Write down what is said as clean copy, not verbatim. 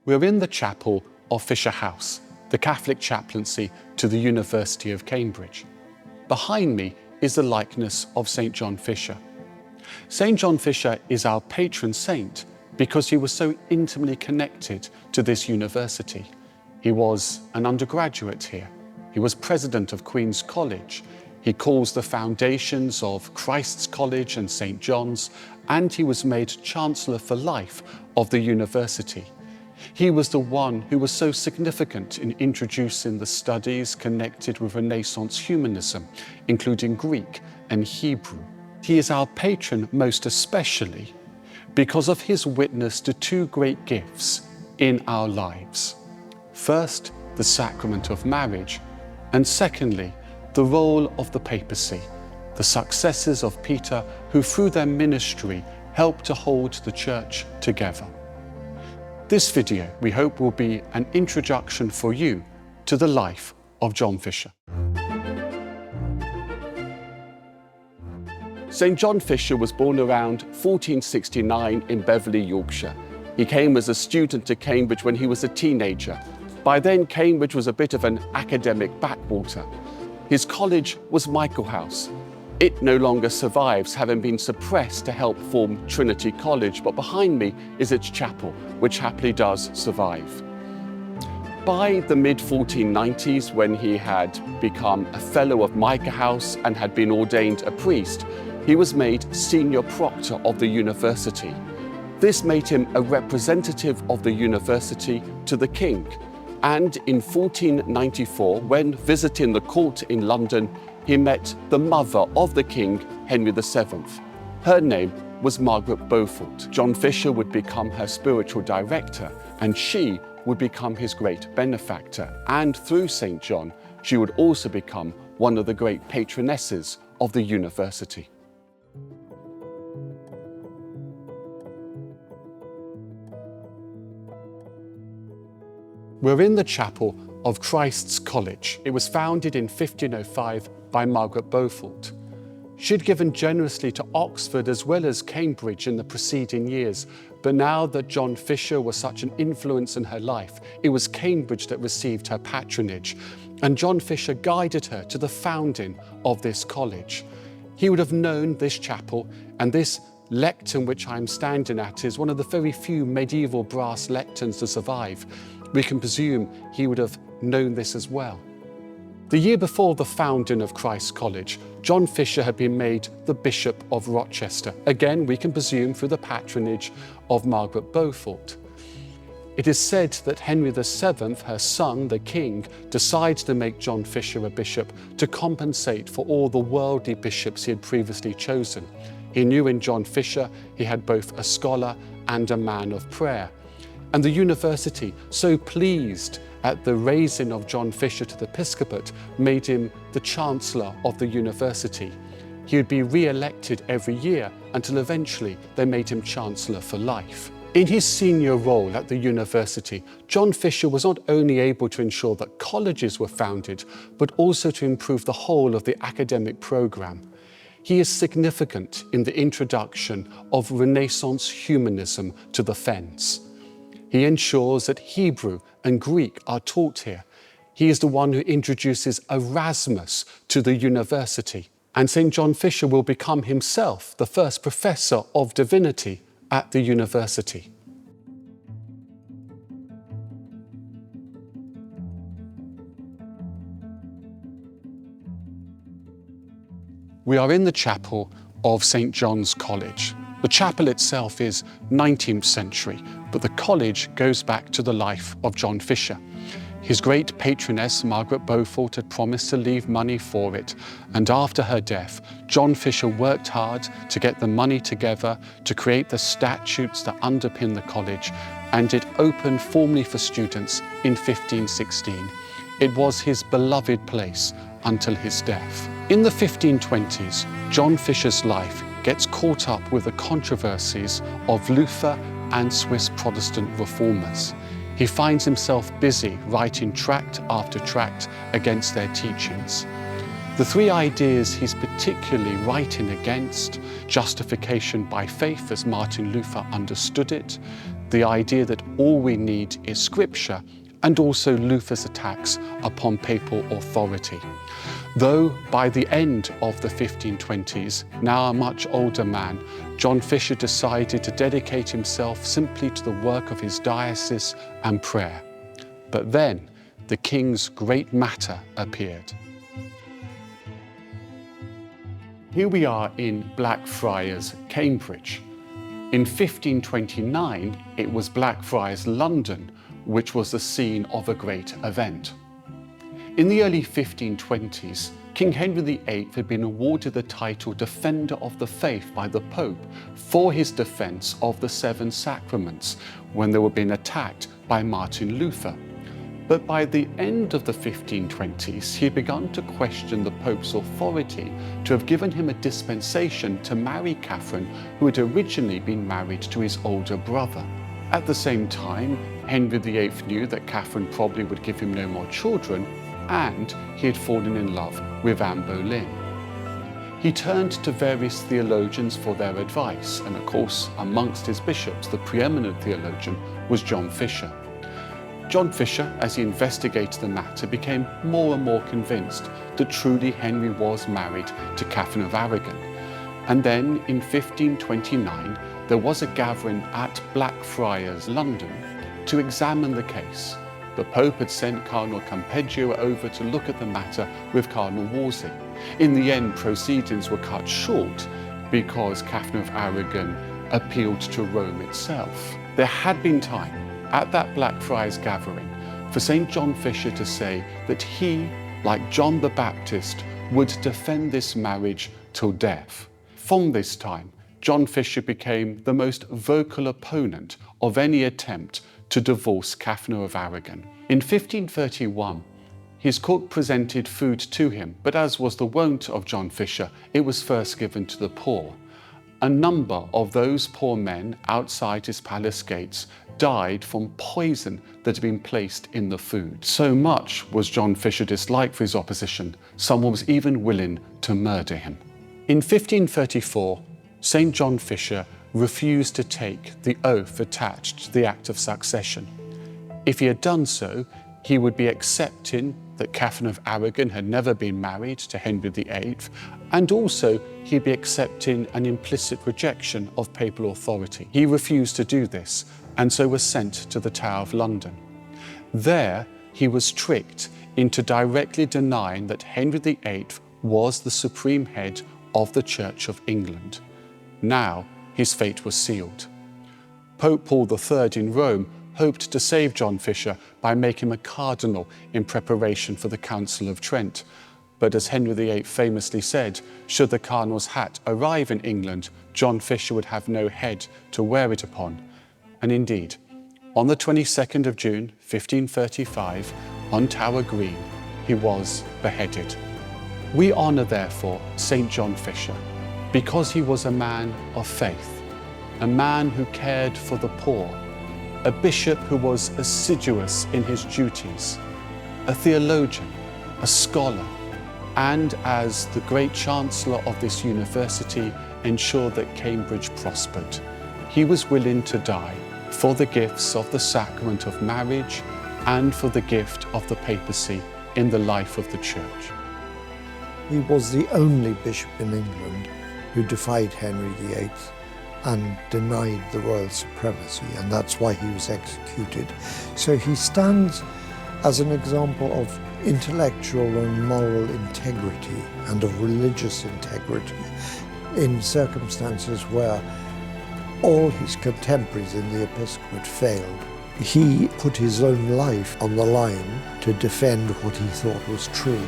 We're in the chapel of Fisher House, the Catholic chaplaincy to the University of Cambridge. Behind me is the likeness of St. John Fisher. St. John Fisher is our patron saint because he was so intimately connected to this university. He was an undergraduate here. He was president of Queen's College. He calls the foundations of Christ's College and St. John's, and he was made chancellor for life of the university. He was the one who was so significant in introducing the studies connected with Renaissance humanism, including Greek and Hebrew. He is our patron most especially because of his witness to two great gifts in our lives. First, the sacrament of marriage, and secondly, the role of the papacy, the successors of Peter who through their ministry helped to hold the church together. This video, we hope, will be an introduction for you to the life of John Fisher. St. John Fisher was born around 1469 in Beverley, Yorkshire. He came as a student to Cambridge when he was a teenager. By then, Cambridge was a bit of an academic backwater. His college was Michael House. It no longer survives, having been suppressed to help form Trinity College, but behind me is its chapel, which happily does survive. By the mid-1490s, when he had become a fellow of Michael House and had been ordained a priest, he was made senior proctor of the university. This made him a representative of the university to the king. And in 1494, when visiting the court in London, he met the mother of the king, Henry VII. Her name was Margaret Beaufort. John Fisher would become her spiritual director, and she would become his great benefactor. And through St. John, she would also become one of the great patronesses of the university. We're in the chapel of Christ's College. It was founded in 1505 by Margaret Beaufort. She'd given generously to Oxford as well as Cambridge in the preceding years, but now that John Fisher was such an influence in her life, it was Cambridge that received her patronage, and John Fisher guided her to the founding of this college. He would have known this chapel, and this lectern which I'm standing at is one of the very few medieval brass lecterns to survive. We can presume he would have known this as well. The year before the founding of Christ's College, John Fisher had been made the Bishop of Rochester. Again, we can presume through the patronage of Margaret Beaufort. It is said that Henry VII, her son, the king, decided to make John Fisher a bishop to compensate for all the worldly bishops he had previously chosen. He knew in John Fisher he had both a scholar and a man of prayer. And the university, so pleased at the raising of John Fisher to the episcopate, made him the chancellor of the university. He would be re-elected every year until eventually they made him chancellor for life. In his senior role at the university, John Fisher was not only able to ensure that colleges were founded, but also to improve the whole of the academic programme. He is significant in the introduction of Renaissance humanism to the Fens. He ensures that Hebrew and Greek are taught here. He is the one who introduces Erasmus to the university. And St. John Fisher will become himself the first professor of divinity at the university. We are in the chapel of St. John's College. The chapel itself is 19th century, but the college goes back to the life of John Fisher. His great patroness, Margaret Beaufort, had promised to leave money for it, and after her death, John Fisher worked hard to get the money together to create the statutes that underpin the college, and it opened formally for students in 1516. It was his beloved place until his death. In the 1520s, John Fisher's life gets caught up with the controversies of Luther and Swiss Protestant reformers. He finds himself busy writing tract after tract against their teachings. The three ideas he's particularly writing against: justification by faith as Martin Luther understood it, the idea that all we need is scripture, and also Luther's attacks upon papal authority. Though by the end of the 1520s, now a much older man, John Fisher decided to dedicate himself simply to the work of his diocese and prayer. But then the king's great matter appeared. Here we are in Blackfriars, Cambridge. In 1529, it was Blackfriars, London, which was the scene of a great event. In the early 1520s, King Henry VIII had been awarded the title Defender of the Faith by the Pope for his defence of the Seven Sacraments when they were being attacked by Martin Luther. But by the end of the 1520s, he had begun to question the Pope's authority to have given him a dispensation to marry Catherine, who had originally been married to his older brother. At the same time, Henry VIII knew that Catherine probably would give him no more children, and he had fallen in love with Anne Boleyn. He turned to various theologians for their advice, and of course, amongst his bishops, the preeminent theologian was John Fisher. John Fisher, as he investigated the matter, became more and more convinced that truly Henry was married to Catherine of Aragon. And then in 1529, there was a gathering at Blackfriars, London, to examine the case. The Pope had sent Cardinal Campeggio over to look at the matter with Cardinal Wolsey. In the end, proceedings were cut short because Catherine of Aragon appealed to Rome itself. There had been time at that Blackfriars gathering for St. John Fisher to say that he, like John the Baptist, would defend this marriage till death. From this time, John Fisher became the most vocal opponent of any attempt to divorce Catherine of Aragon. In 1531, his cook presented food to him, but as was the wont of John Fisher, it was first given to the poor. A number of those poor men outside his palace gates died from poison that had been placed in the food. So much was John Fisher disliked for his opposition, someone was even willing to murder him. In 1534, St. John Fisher refused to take the oath attached to the Act of Succession. If he had done so, he would be accepting that Catherine of Aragon had never been married to Henry VIII, and also he'd be accepting an implicit rejection of papal authority. He refused to do this, and so was sent to the Tower of London. There, he was tricked into directly denying that Henry VIII was the supreme head of the Church of England. Now, his fate was sealed. Pope Paul III in Rome hoped to save John Fisher by making him a cardinal in preparation for the Council of Trent. But as Henry VIII famously said, should the cardinal's hat arrive in England, John Fisher would have no head to wear it upon. And indeed, on the 22nd of June, 1535, on Tower Green, he was beheaded. We honour, therefore, St. John Fisher, because he was a man of faith, a man who cared for the poor, a bishop who was assiduous in his duties, a theologian, a scholar, and as the great chancellor of this university ensured that Cambridge prospered. He was willing to die for the gifts of the sacrament of marriage and for the gift of the papacy in the life of the Church. He was the only bishop in England who defied Henry VIII and denied the royal supremacy, and that's why he was executed. So he stands as an example of intellectual and moral integrity and of religious integrity in circumstances where all his contemporaries in the episcopate failed. He put his own life on the line to defend what he thought was true.